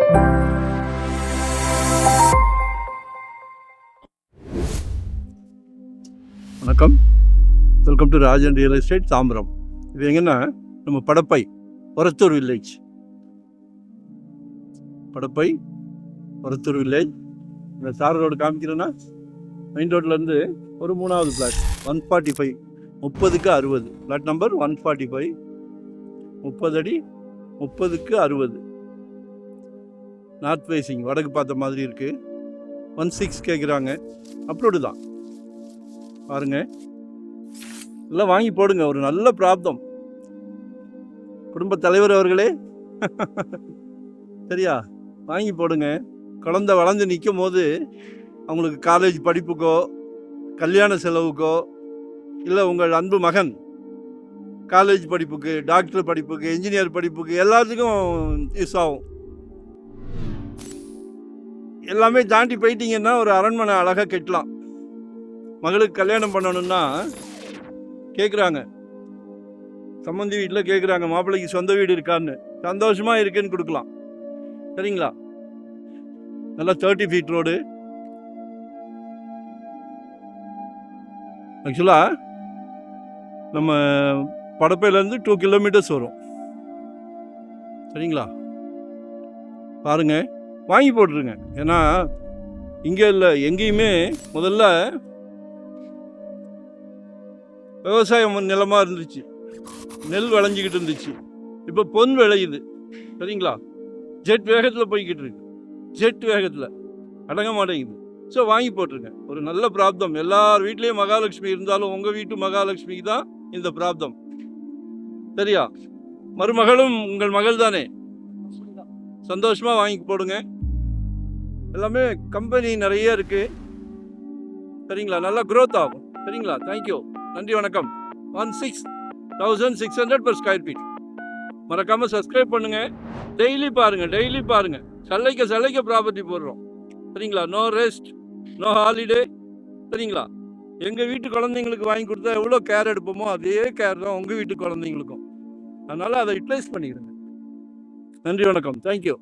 வணக்கம், welcome to Rajan real estate Tambaram. இது எங்கன்னா நம்ம படப்பை ஒரத்தூர் வில்லேஜ். படப்பை ஒரத்தூர் வில்லேஜ். இந்த சார் ரோடு காமிக்கிறேன்னா மெயின் ரோட்லேருந்து ஒரு 3வது பிளாட் 145, 30க்கு 60, பிளாட் நம்பர் 145, 30 அடி 30க்கு 60, நார்த் ஃபேஸிங், வடக்கு பார்த்த மாதிரி இருக்குது. 16 கேட்குறாங்க. அப்ரூவ்டு தான் பாருங்க. எல்லாம் வாங்கி போடுங்க. ஒரு நல்ல பிராப்தம். குடும்ப தலைவர் அவர்களே சரியா, வாங்கி போடுங்க. குழந்தை வளர்ந்து நிற்கும் போது அவங்களுக்கு காலேஜ் படிப்புக்கோ கல்யாண செலவுக்கோ, இல்லை உங்கள் அன்பு மகன் காலேஜ் படிப்புக்கு, டாக்டர் படிப்புக்கு, இன்ஜினியர் படிப்புக்கு எல்லாத்துக்கும் யூஸ் ஆகும். எல்லாமே தாண்டி போயிட்டீங்கன்னா ஒரு அரண்மனை அழகாக கட்டலாம். மகளுக்கு கல்யாணம் பண்ணணும்னா கேட்குறாங்க, சம்மந்தி வீட்டில் கேட்குறாங்க, மாப்பிள்ளைக்கு சொந்த வீடு இருக்கான்னு. சந்தோஷமாக இருக்குன்னு கொடுக்கலாம். சரிங்களா? நல்லா 30 ஃபீட் ரோடு. ஆக்சுவலாக நம்ம படப்பையிலேருந்து 2 கிலோமீட்டர்ஸ் வரும். சரிங்களா? பாருங்க, வாங்கி போட்டுருங்க. ஏன்னா இங்கே இல்லை, எங்கேயுமே முதல்ல விவசாயம் நிலமாக இருந்துச்சு, நெல் விளைஞ்சிக்கிட்டு இருந்துச்சு. இப்போ பொன் விளையுது. சரிங்களா? ஜெட் வேகத்தில் போய்கிட்டு இருக்கு. ஜெட் வேகத்தில் அடங்க மாட்டேங்குது. ஸோ வாங்கி போட்டுருங்க. ஒரு நல்ல பிராப்தம். எல்லார் வீட்லேயும் மகாலட்சுமி இருந்தாலும் உங்கள் வீட்டு மகாலட்சுமிக்கு தான் இந்த பிராப்தம். சரியா? மருமகளும் உங்கள் மகள் தானே. சந்தோஷமாக வாங்கி போடுங்க. எல்லாமே கம்பெனி நிறைய இருக்குது. சரிங்களா? நல்லா க்ரோத் ஆகும். சரிங்களா? தேங்க்யூ, நன்றி, வணக்கம். 16,600 per ஸ்கொயர் ஃபீட். மறக்காமல் சப்ஸ்கிரைப் பண்ணுங்கள். டெய்லி பாருங்கள். சல்லைக்க ப்ராப்பர்ட்டி போடுறோம். சரிங்களா? No rest, no holiday. சரிங்களா? எங்கள் வீட்டு குழந்தைங்களுக்கு வாங்கி கொடுத்தா எவ்வளோ கேர் எடுப்போமோ அதே கேர் தான் உங்கள் வீட்டு குழந்தைங்களுக்கும். அதனால் அதை யூட்டிலைஸ் பண்ணிக்கிறேங்க. நன்றி, வணக்கம், தேங்க்யூ.